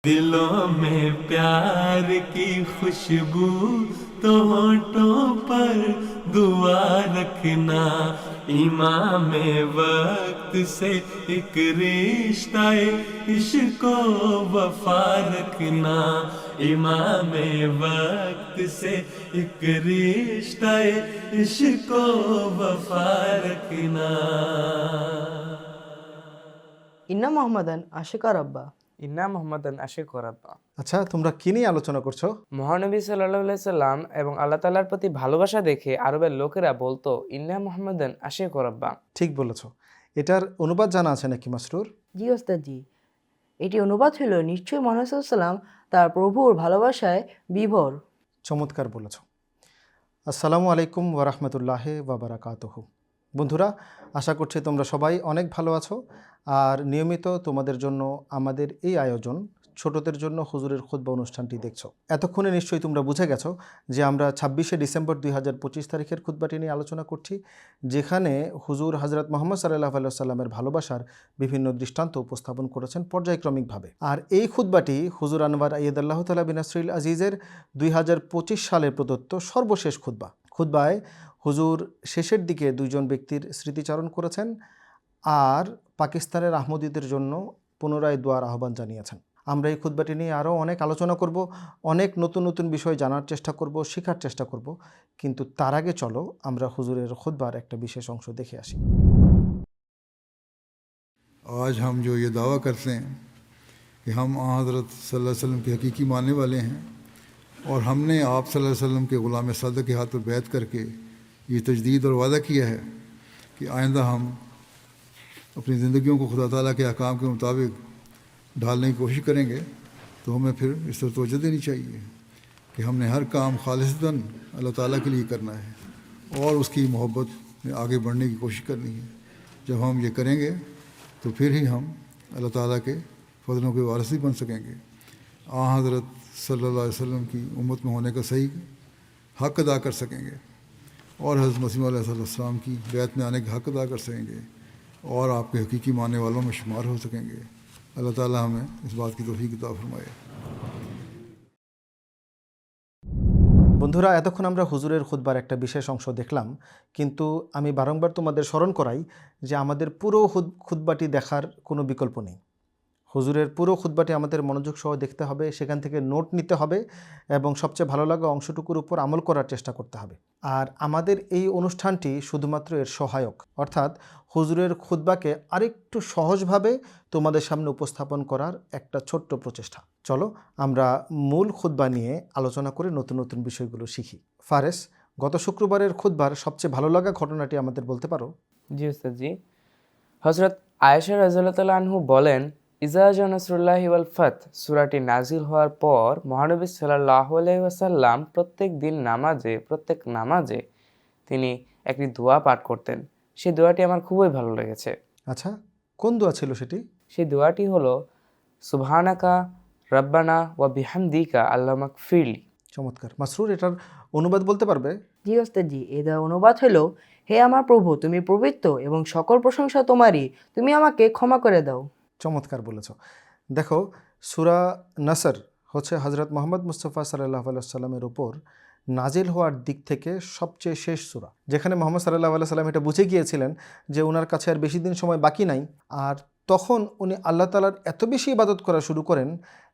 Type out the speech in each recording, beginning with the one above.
दिलों में प्यार की खुशबू तो होठों पर दुआ रखना, इमाम वक्त से एक रिश्ता इश्क वफा रखना, इमाम वक्त से एक रिश्ता इश्क वफा रखना। ইন্না মোহাম্মদান আশিকা রাব্বা। ইন্না মোহাম্মদান আশিক রাব্বা। আচ্ছা, তোমরা কি নিয়ে আলোচনা করছো? মহানবী সাল্লাল্লাহু আলাইহি সাল্লাম এবং আল্লাহ তাআলার প্রতি ভালোবাসা দেখে আরবের লোকেরা বলতো ইন্না মোহাম্মদান আশিক রাব্বা। ঠিক বলেছো। এটার অনুবাদ জানা আছে নাকি মাসরুর? জি ওস্তাদ জি, এটি অনুবাদ হলো নিশ্চয়ই মহানবী সাল্লাল্লাহু আলাইহি ওয়াসাল্লাম তার প্রভুর ভালোবাসায় বিভোর। চমৎকার বলেছ। আসসালামু আলাইকুম ওয়ারাহমাতুল্লাহি ওয়া বারাকাতুহু। বন্ধুরা, আশা করছি তোমরা সবাই অনেক ভালো আছো। আর নিয়মিত তোমাদের জন্য আমাদের এই আয়োজন ছোটদের জন্য হুজুরের খুতবা অনুষ্ঠানটি দেখছো। এতক্ষণে নিশ্চয়ই তোমরা বুঝে গেছো যে আমরা 26শে ডিসেম্বর 2025 তারিখের খুতবাটি নিয়ে আলোচনা করছি, যেখানে হুজুর হযরত মুহাম্মদ সাল্লাল্লাহু আলাইহি ওয়াসাল্লামের ভালোবাসার বিভিন্ন দৃষ্টান্ত উপস্থাপন করেছেন পর্যায়ক্রমিকভাবে। আর এই খুতবাটি হুজুর আনওয়ার আইয়াদাল্লাহু তাআলা বিন নাসরিল আজিজের 2025 সালে প্রদত্ত সর্বশেষ খুতবা। খুতবায় হুজুর শেষের দিকে দুইজন ব্যক্তির স্মৃতিচারণ করেছেন আর পাকিস্তানের আহমদীদের জন্য পুনরায় দোয়ার আহ্বান জানিয়েছেন। আমরা এই খুতবাটি নিয়ে আরও অনেক আলোচনা করব, অনেক নতুন নতুন বিষয় জানার চেষ্টা করব, শেখার চেষ্টা করব, কিন্তু তার আগে চলো আমরা হুজুরের খুতবার একটা বিশেষ অংশ দেখে আসি। आज हम जो ये दावा करते हैं कि हम हज़रत सल्लल्लाहु अलैहि वसल्लम के हकीकी मानने वाले हैं और हमने आप सल्लल्लाहु अलैहि वसल्लम के ग़ुलाम सादिक़ के हाथ पर बैत करके ये तजदीद और वादा किया है कि आइंदा हम अपनी ज़िंदगियों को खुदा ताला के अहकाम के मुताबिक ढालने की कोशिश करेंगे, तो हमें फिर इस तरह तवज्जो देनी चाहिए कि हमने हर काम खालिसतन अल्लाह ताला के लिए करना है और उसकी मोहब्बत में आगे बढ़ने की कोशिश करनी है। जब हम ये करेंगे तो फिर ही हम अल्लाह ताला के फजलों के वारिस भी बन सकेंगे, हज़रत सल्लल्लाहु अलैहि वसल्लम की उम्मत में होने का सही हक़ अदा कर सकेंगे और हज़रत मसीह अलैहिस्सलाम की बैत में आने का हक़ अदा कर सकेंगे और आपके हकीकी मानने वालों में शुमार हो सकेंगे। अल्लाह ताला हमें इस बात की तौफीक अता फरमाए। বন্ধুরা, এতক্ষণ আমরা হুজুরের খুতবার একটা বিশেষ অংশ দেখলাম, কিন্তু আমি বারংবার তোমাদের স্মরণ করাই যে আমাদের পুরো খুতবাটি দেখার কোনো বিকল্প নেই। হুজুরের পুরো খুতবাটি আমাদের মনোযোগ সহ দেখতে হবে, সেখান থেকে নোট নিতে হবে এবং সবচেয়ে ভালো লাগা অংশটুকুর উপর আমল করার চেষ্টা করতে হবে। আর আমাদের এই অনুষ্ঠানটি শুধুমাত্র এর সহায়ক, অর্থাৎ হুজুরের খুতবাকে আরেকটু সহজভাবে তোমাদের সামনে উপস্থাপন করার একটা ছোট্ট প্রচেষ্টা। চলো আমরা মূল খুতবা নিয়ে আলোচনা করে নতুন নতুন বিষয়গুলো শিখি। ফারেস, গত শুক্রবারের খুতবার সবচেয়ে ভালো লাগা ঘটনাটি আমাদের বলতে পারো? জি উস্তাদ জি। হযরত আয়েশা রাদিয়াল্লাহু তাআলা আনহু বলেন, ইজা জা নাসরুল্লাহি ওয়াল ফাত সূরাটি নাজিল হওয়ার পর মহানবী সাল্লাল্লাহু আলাইহি ওয়াসাল্লাম প্রত্যেক নামাজে তিনি একটি দোয়া পাঠ করতেন। সেই দোয়াটি আমার খুবই ভালো লেগেছে। আচ্ছা, কোন দোয়া ছিল সেটি? সেই দোয়াটি হলো সুবহানাকা রাব্বানা ওয়া বিহামদিকা আল্লাহুম্মা গফিরলি। চমৎকার। মাসরুর, এটার অনুবাদ বলতে পারবে? জি ওস্তাদ জি, এর অনুবাদ হলো হে আমার প্রভু, তুমি পবিত্র এবং সকল প্রশংসা তোমারই, তুমি আমাকে ক্ষমা করে দাও। চমৎকার বলেছ। দেখো, সূরা নাসর হচ্ছে হযরত মুহাম্মদ মুস্তাফা সাল্লাল্লাহু আলাইহি ওয়াসাল্লামের উপর নাজিল হওয়ার দিক থেকে সবচেয়ে শেষ সূরা, যেখানে মুহাম্মদ সাল্লাল্লাহু আলাইহি ওয়াসাল্লাম এটা বুঝে গিয়েছিলেন যে ওনার কাছে আর বেশি দিন সময় বাকি নাই। আর তখন উনি আল্লাহ তাআলার এত বেশি ইবাদত করা শুরু করেন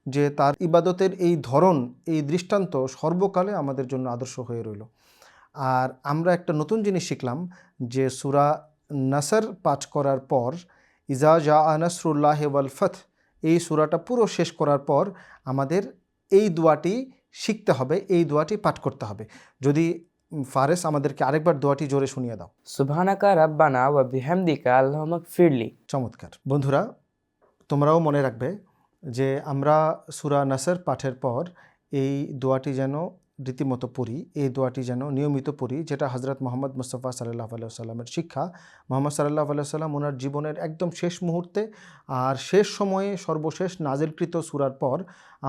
যে তার ইবাদতের এই ধরন, এই দৃষ্টান্ত সর্বকালে আমাদের জন্য আদর্শ হয়ে রইল। আর আমরা একটা নতুন জিনিস শিখলাম যে সূরা নাসর পাঠ করার পর, ইজা জা নাসরুল্লাহি ওয়াল ফাত, এই সূরাটা পুরো শেষ করার পর আমাদের এই দোয়াটি শিখতে হবে, এই দোয়াটি পাঠ করতে হবে। যদি ফারেস আমাদেরকে আরেকবার দোয়াটি জোরে শুনিয়ে দাও। সুবহানাকা রাব্বানা ওয়া বিহামদিকা আল্লাহুম্মা গফিরলি। চমৎকার। বন্ধুরা, তোমরাও মনে রাখবে যে আমরা সূরা নাসর পাঠের পর এই দোয়াটি যেন রীতিমতো পড়ি, এই দোয়াটি যেন নিয়মিত পড়ি, যেটা হযরত মুহাম্মদ মুস্তাফা সাল্লাল্লাহু আলাইহি ওয়াসাল্লামের শিক্ষা। মুহাম্মদ সাল্লাল্লাহু আলাইহি ওয়াসাল্লাম ওনার জীবনের একদম শেষ মুহূর্তে আর শেষ সময়ে সর্বশেষ নাজিলকৃত সূরার পর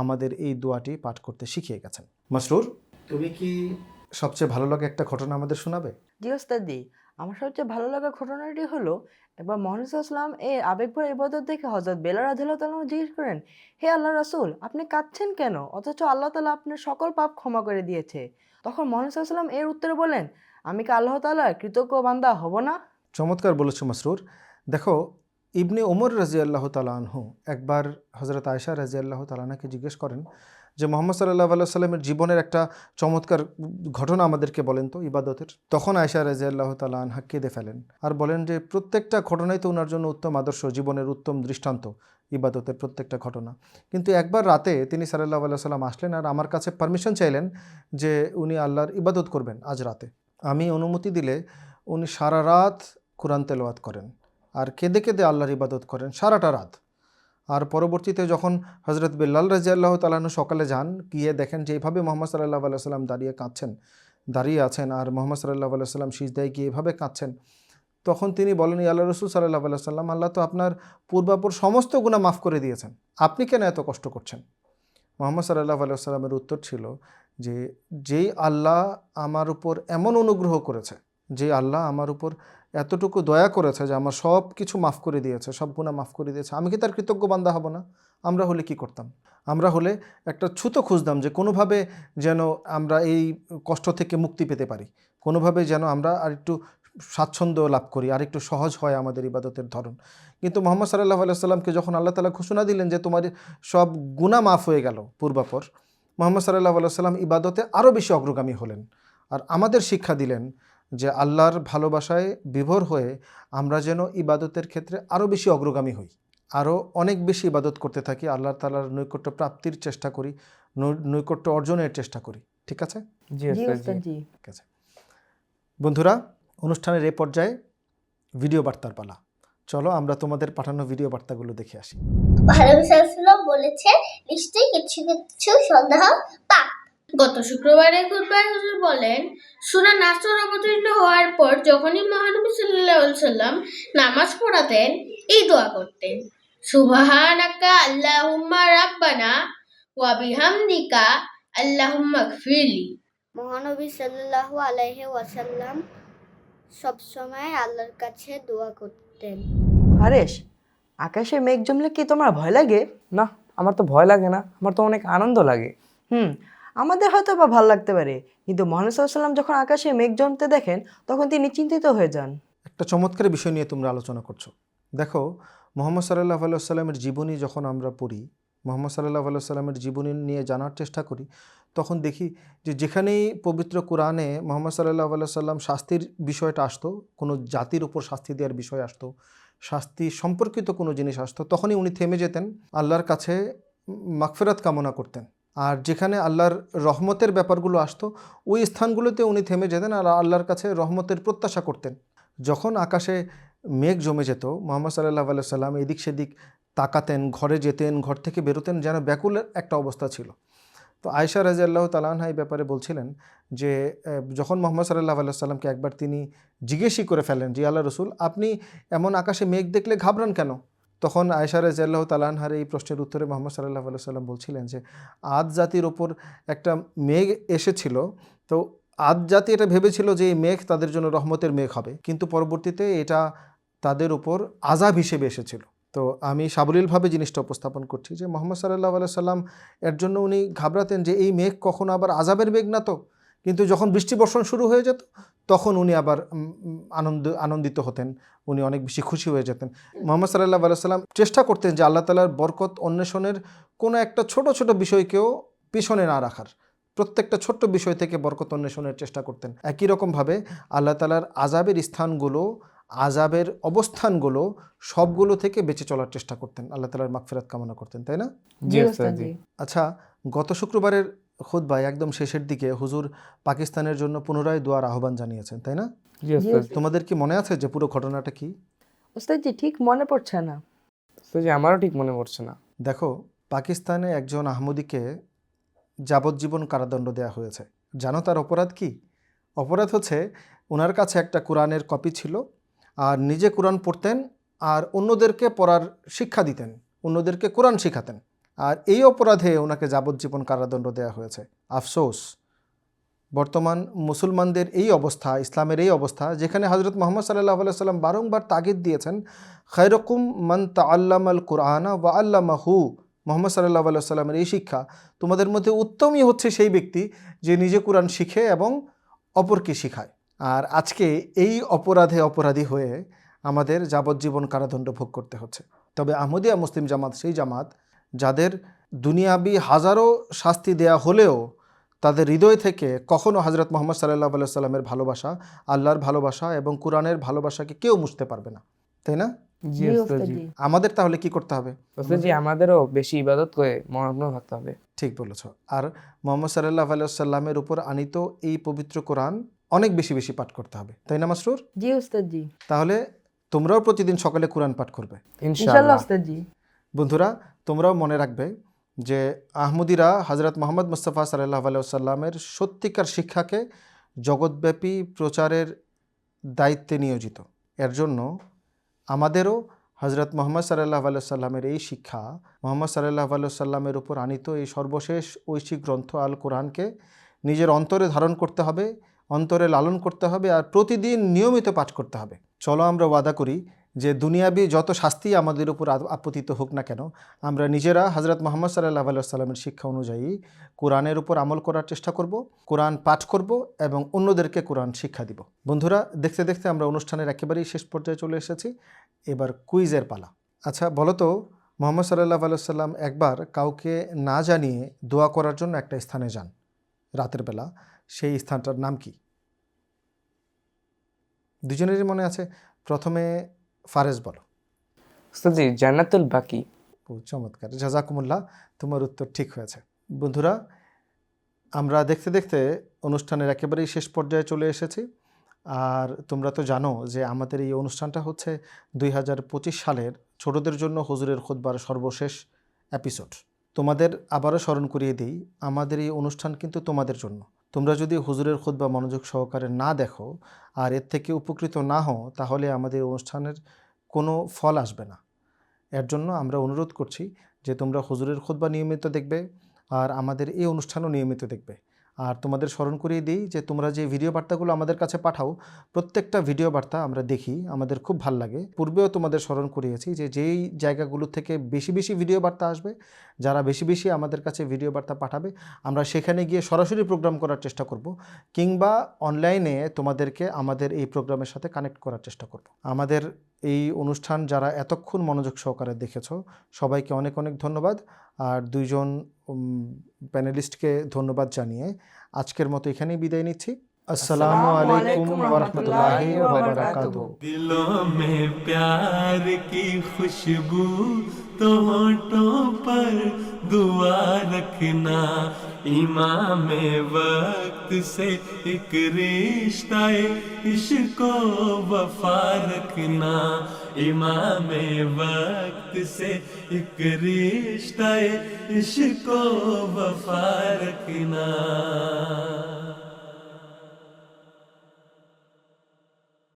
আমাদের এই দোয়াটি পাঠ করতে শিখিয়ে গেছেন। মাসরুর, তুমি কি সবচেয়ে ভালো লাগা একটা ঘটনা আমাদের শোনাবে? জি ওস্তাদ জি, আমার সবচেয়ে ভালো লাগা ঘটনাটি হলো একবার মহানবী সাল্লাল্লাহু আলাইহি ওয়াসাল্লাম এর আবেগভরা ইবাদত দেখে হযরত বেলাল রাদিয়াল্লাহু তাআলা জিজ্ঞেস করেন, হে আল্লাহর রাসূল, আপনি কাঁদছেন কেন? অথচ আল্লাহ তাআলা আপনার সকল পাপ ক্ষমা করে দিয়েছে। তখন মহানবী সাল্লাল্লাহু আলাইহি ওয়াসাল্লাম এর উত্তরে বলেন, আমি কি আল্লাহ তাআলার কৃতজ্ঞ বান্দা হব না? চমৎকার বলেছো মাসরুর। দেখো, ইবনে ওমর রাজিয়াল্লাহু তাআলা আনহু একবার হযরত আয়েশা রাজিয়াল্লাহু তাআলা আনহাকে জিজ্ঞেস করেন যে মোহাম্মদ সাল্লাল্লাহু আলাইহি সাল্লামের জীবনের একটা চমৎকার ঘটনা আমাদেরকে বলেন তো ইবাদতের। তখন আয়েশা রাজিয়াল্লাহু তাআলা আনহা কেঁদে ফেলেন আর বলেন যে প্রত্যেকটা ঘটনাই তো ওনার জন্য উত্তম আদর্শ, জীবনের উত্তম দৃষ্টান্ত ইবাদতের প্রত্যেকটা ঘটনা। কিন্তু একবার রাতে তিনি সাল্লাল্লাহু আলাইহি সাল্লাম আসলেন আর আমার কাছে পারমিশন চাইলেন যে উনি আল্লাহর ইবাদত করবেন আজ রাতে। আমি অনুমতি দিলে উনি সারা রাত কোরআন তেলাওয়াত করেন আর কেঁদে কেঁদে আল্লাহর ইবাদত করেন সারাটা রাত। আর পরবর্তীতে যখন হজরত বেলাল রাদিয়াল্লাহু তাআলা আনহু সকালে যান, গিয়ে দেখেন যে এইভাবে মোহাম্মদ সাল্লাল্লাহু আলাইহি সাল্লাম দাঁড়িয়ে আছেন আর মোহাম্মদ সাল্লাল্লাহু আলাইহি সাল্লাম সিজদায় গিয়ে এভাবে কাঁদছেন। তখন তিনি বলেন, ইয়া আল্লাহ রাসূল সাল্লাল্লাহু আলাইহি সাল্লাম, আল্লাহ তো আপনার পূর্বাপর সমস্ত গুনাহ মাফ করে দিয়েছেন, আপনি কেন এত কষ্ট করছেন? মোহাম্মদ সাল্লাল্লাহু আলাইহি সাল্লামের উত্তর ছিল যে যেই আল্লাহ আমার উপর এমন অনুগ্রহ করেছে, যে আল্লাহ আমার উপর এতটুকু দয়া করেছে যে আমার সব কিছু মাফ করে দিয়েছে, সব গুনাহ মাফ করে দিয়েছে, আমি কি তার কৃতজ্ঞ বান্দা হব না? আমরা হলে কি করতাম? আমরা হলে একটা ছুতো খুঁজতাম যে কোনোভাবে যেন আমরা এই কষ্ট থেকে মুক্তি পেতে পারি, কোনোভাবে যেন আমরা আর একটু স্বাচ্ছন্দ্য লাভ করি, আর একটু সহজ হয় আমাদের ইবাদতের ধরন। কিন্তু মোহাম্মদ সাল্লাল্লাহু আলাইহি সাল্লামকে যখন আল্লাহ তাআলা ঘোষণা দিলেন যে তোমার সব গুনাহ মাফ হয়ে গেল পূর্বাপর, মোহাম্মদ সাল্লাল্লাহু আলাইহি সাল্লাম ইবাদতে আরও বেশি অগ্রগামী হলেন আর আমাদের শিক্ষা দিলেন যে আল্লাহর ভালোবাসায় বিভোর হয়ে আমরা যেন ইবাদতের ক্ষেত্রে আরও বেশি অগ্রগামী হই, আরও অনেক বেশি ইবাদত করতে থাকি, আল্লাহ তাআলার নৈকট্য প্রাপ্তির চেষ্টা করি, নৈকট্য অর্জনের চেষ্টা করি। ঠিক আছে? জি জি ওস্তাদ, ওস্তাদ জি। ঠিক আছে বন্ধুরা, অনুষ্ঠানের এ পর্যায়ে ভিডিও বার্তার পালা। চলো আমরা তোমাদের পাঠানো ভিডিও বার্তাগুলো দেখে আসি। মহানবী সাল্লাল্লাহু বলেছে, নিশ্চয়ই কিছু কিছু সন্দেহ পাপ। গত শুক্রবারে খুতবায় হুজুর বলেন, সূরা নাসর অবতীর্ণ হওয়ার পর যখনই মহানবী সাল্লাল্লাহু আলাইহি সাল্লাম নামাজ পড়াতেন, এই দোয়া করতেন, সুবহানাকা আল্লাহুম্মা রাব্বানা ওয়া বিহামদিকা আল্লাহুম্মা গফিরলি। মহানবী সাল্লাল্লাহু আলাইহি ওয়াসাল্লাম সবসময় আল্লাহর কাছে দোয়া করতেন। আরেশ, আকাশে মেঘ জমলে কি তোমার ভয় লাগে? না, আমার তো ভয় লাগে না, আমার তো অনেক আনন্দ লাগে। আমাদের হয়তো বা ভালো লাগতে পারে, কিন্তু মহানবী সাল্লাল্লাহু আলাইহি ওয়াসাল্লাম যখন আকাশে মেঘ জমতে দেখেন তখন তিনি চিন্তিত হয়ে যান। একটা চমৎকার বিষয় নিয়ে তোমরা আলোচনা করছো। দেখো, মোহাম্মদ সাল্লাল্লাহু আলাইহি সাল্লামের জীবনী যখন আমরা পড়ি, মোহাম্মদ সাল্লাল্লাহু আলাইহি সাল্লামের জীবনী নিয়ে জানার চেষ্টা করি, তখন দেখি যে যেখানেই পবিত্র কোরআনে মোহাম্মদ সাল্লাল্লাহু আলাইহি সাল্লাম শাস্তির বিষয়টা আসতো, কোনো জাতির উপর শাস্তি দেওয়ার বিষয় আসতো, শাস্তি সম্পর্কিত কোনো জিনিস আসতো, তখনই উনি থেমে যেতেন, আল্লাহর কাছে মাগফিরাত কামনা করতেন। আর যেখানে আল্লাহর রহমতের ব্যাপারগুলো আসতো, ওই স্থানগুলোতে উনি থেমে যেতেন আর আল্লাহর কাছে রহমতের প্রত্যাশা করতেন। যখন আকাশে মেঘ জমে যেত, মোহাম্মদ সাল্লাল্লাহু আলাইহি সাল্লাম এদিক সেদিক তাকাতেন, ঘরে যেতেন, ঘর থেকে বেরোতেন, যেন ব্যাকুলের একটা অবস্থা ছিল। তো আয়েশা রাদিয়াল্লাহু তাআলা আনহা এই ব্যাপারে বলছিলেন যে যখন মোহাম্মদ সাল্লাল্লাহু আলাইহি সাল্লামকে একবার তিনি জিজ্ঞেসই করে ফেলেন যে আল্লাহ রসুল, আপনি এমন আকাশে মেঘ দেখলে ঘাবড়ান কেন? তখন আয়েশা রাদিয়াল্লাহু তাআলা আনহার এই প্রশ্নের উত্তরে মোহাম্মদ সাল্লাল্লাহু আলাইহি সাল্লাম বলছিলেন যে আদ জাতির ওপর একটা মেঘ এসেছিল, তো আদ জাতি এটা ভেবেছিল যে এই মেঘ তাদের জন্য রহমতের মেঘ হবে, কিন্তু পরবর্তীতে এটা তাদের উপর আযাব হিসেবে এসেছিল। তো আমি সাবলীলভাবে জিনিসটা উপস্থাপন করছি যে মোহাম্মদ সাল্লাল্লাহু আলাইহি সাল্লাম এর জন্য উনি ঘাবড়াতেন যে এই মেঘ কখনো আবার আযাবের মেঘ না তো। কিন্তু যখন বৃষ্টি বর্ষণ শুরু হয়ে যেত তখন উনি আবার আনন্দিত হতেন, উনি অনেক বেশি খুশি হয়ে যেতেন। মোহাম্মদ সাল্লাল্লাহু আলাইহি সাল্লাম চেষ্টা করতেন যে আল্লাহ তাআলার বরকত অন্বেষণের কোনো একটা ছোট ছোট বিষয়কেও পিছনে না রাখার, প্রত্যেকটা ছোট্ট বিষয় থেকে বরকত অন্বেষণের চেষ্টা করতেন। একই রকমভাবে আল্লাহ তাআলার আযাবের স্থানগুলো, আযাবের অবস্থানগুলো সবগুলো থেকে বেঁচে চলার চেষ্টা করতেন, আল্লাহ তাআলার মাগফিরাত কামনা করতেন, তাই না? জি ওস্তাদ জি। আচ্ছা, গত শুক্রবারের খুতবায় একদম শেষের দিকে হুজুর পাকিস্তানের জন্য পুনরায় দোয়ার আহ্বান জানিয়েছেন, তাই না? জি ওস্তাদ। তোমাদের কি মনে আছে যে পুরো ঘটনাটা কি? ওস্তাদ জি, ঠিক মনে পড়ছে না। ওস্তাদ জি, আমারও ঠিক মনে পড়ছে না। দেখো, পাকিস্তানে একজন আহমদীকে যাবজ্জীবন কারাদণ্ড দেওয়া হয়েছে। জানো তার অপরাধ কি? অপরাধ হচ্ছে ওনার কাছে একটা কোরআনের কপি ছিল আর নিজে কোরআন পড়তেন আর অন্যদেরকে পড়ার শিক্ষা দিতেন, অন্যদেরকে কোরআন শিখাতেন, আর এই অপরাধে ওনাকে যাবজ্জীবন কারাদণ্ড দেওয়া হয়েছে। আফসোস, বর্তমান মুসলমানদের এই অবস্থা, ইসলামের এই অবস্থা, যেখানে হজরত মোহাম্মদ সাল্লাল্লাহু আলাইহি সাল্লাম বারংবার তাগিদ দিয়েছেন, খায়রুকুম মান তাআল্লামাল কুরআনা ওয়া আল্লামাহু। মোহাম্মদ সাল্লাল্লাহু আলাইহি সাল্লামের এই শিক্ষা, তোমাদের মধ্যে উত্তমই হচ্ছে সেই ব্যক্তি যে নিজে কোরআন শিখে এবং অপরকে শিখায়। আর আজকে এই অপরাধে অপরাধী হয়ে আমাদের যাবজ্জীবন কারাদণ্ড ভোগ করতে হচ্ছে। তবে আহমদিয়া মুসলিম জামাত সেই জামাত যাদের দুনিয়াবি হাজারো শাস্তি দেয়া হলেও তাদের হৃদয় থেকে কখনো হজরত মোহাম্মদ সাল্লাল্লাহু আলাইহি সাল্লামের ভালোবাসা, আল্লাহর ভালোবাসা এবং কোরআনের ভালোবাসাকে কেউ মুছতে পারবে না, তাই না? জি ওস্তাদ জি। আমাদের তাহলে কি করতে হবে? ওস্তাদ জি, আমাদেরও বেশি ইবাদত করে মগ্ন থাকতে হবে। ঠিক বলেছ। আর মোহাম্মদ সাল্লাল্লাহু আলাইহি সাল্লামের উপর আনিত এই পবিত্র কোরআন অনেক বেশি বেশি পাঠ করতে হবে, তাই না মাসরুর? জি ওস্তাদ জি। তাহলে তোমরাও প্রতিদিন সকালে কোরআন পাঠ করবে ইনশাআল্লাহ ইনশাআল্লাহ। ওস্তাদ জি। বন্ধুরা, তোমরাও মনে রাখবে যে আহমদিরা হজরত মোহাম্মদ মুস্তাফা সাল্লাল্লাহু আলাইহি সাল্লামের সত্যিকার শিক্ষাকে জগৎব্যাপী প্রচারের দায়িত্বে নিয়োজিত। এর জন্য আমাদেরও হজরত মোহাম্মদ সাল্লাল্লাহু আলাইহি সাল্লামের এই শিক্ষা, মোহাম্মদ সাল্লাল্লাহু আলাইহি সাল্লামের উপর আনিত এই সর্বশেষ ঐশিক গ্রন্থ আল কোরআনকে নিজের অন্তরে ধারণ করতে হবে, অন্তরে লালন করতে হবে আর প্রতিদিন নিয়মিত পাঠ করতে হবে। চলো আমরা ওয়াদা করি যে দুনিয়াবি যত শাস্তি আমাদের উপর আপতিত হোক না কেন, আমরা নিজেরা হজরত মোহাম্মদ সাল্লাল্লাহু আলাইহি সাল্লামের শিক্ষা অনুযায়ী কোরআনের উপর আমল করার চেষ্টা করব, কোরআন পাঠ করব এবং অন্যদেরকে কোরআন শিক্ষা দিব। বন্ধুরা, দেখতে দেখতে আমরা অনুষ্ঠানের একেবারেই শেষ পর্যায়ে চলে এসেছি। এবার কুইজের পালা। আচ্ছা বলো তো, মোহাম্মদ সাল্লাল্লাহু আলাইহি সাল্লাম একবার কাউকে না জানিয়ে দোয়া করার জন্য একটা স্থানে যান রাতের বেলা, সেই স্থানটার নাম কি? দুজনেরই মনে আছে? প্রথমে ফারেজ বলো। ওস্তাদ জি, জান্নাতুল বাকি। চমৎকার, জাযাকুমুল্লাহ, তোমার উত্তর ঠিক হয়েছে। বন্ধুরা, আমরা দেখতে দেখতে অনুষ্ঠানের একেবারেই শেষ পর্যায়ে চলে এসেছি। আর তোমরা তো জানো যে আমাদের এই অনুষ্ঠানটা হচ্ছে 2025 সালের ছোটদের জন্য হুজুরের খুতবার সর্বশেষ এপিসোড। তোমাদের আবারও স্মরণ করিয়ে দিই, আমাদের এই অনুষ্ঠান কিন্তু তোমাদের জন্য। তোমরা যদি হুজুরের খুতবা মনোযোগ সহকারে না দেখো আর এর থেকে উপকৃত না হও, তাহলে আমাদের অনুষ্ঠানের কোনো ফল আসবে না। এর জন্য আমরা অনুরোধ করছি যে তোমরা হুজুরের খুতবা নিয়মিত দেখবে আর আমাদের এই অনুষ্ঠানও নিয়মিত দেখবে। আর তোমাদের স্মরণ করিয়ে দিই যে তোমরা যে ভিডিও বার্তাগুলো আমাদের কাছে পাঠাও, প্রত্যেকটা ভিডিও বার্তা আমরা দেখি, আমাদের খুব ভাল লাগে। পূর্বেও তোমাদের স্মরণ করিয়েছি যে যেই জায়গাগুলো থেকে বেশি বেশি ভিডিও বার্তা আসবে, যারা বেশি বেশি আমাদের কাছে ভিডিও বার্তা পাঠাবে, আমরা সেখানে গিয়ে সরাসরি প্রোগ্রাম করার চেষ্টা করব, কিংবা অনলাইনে তোমাদেরকে আমাদের এই প্রোগ্রামের সাথে কানেক্ট করার চেষ্টা করব। আমাদের এই অনুষ্ঠান যারা এতক্ষণ মনোযোগ সহকারে দেখেছো, সবাইকে অনেক অনেক ধন্যবাদ। আর দুইজন প্যানেলিস্টকে ধন্যবাদ জানিয়ে আজকের মতো এখানেই বিদায় নিচ্ছি। अस्सलामु अलैकुम वरहमतुल्लाहि वबरकातुहू। दिलों में प्यार की खुशबू तो होठों पर दुआ रखना, इमाम वक्त से एक रिश्ता इश्क वफा रखना, इमाम वक्त से एक रिश्ता इश्क वफा रखना।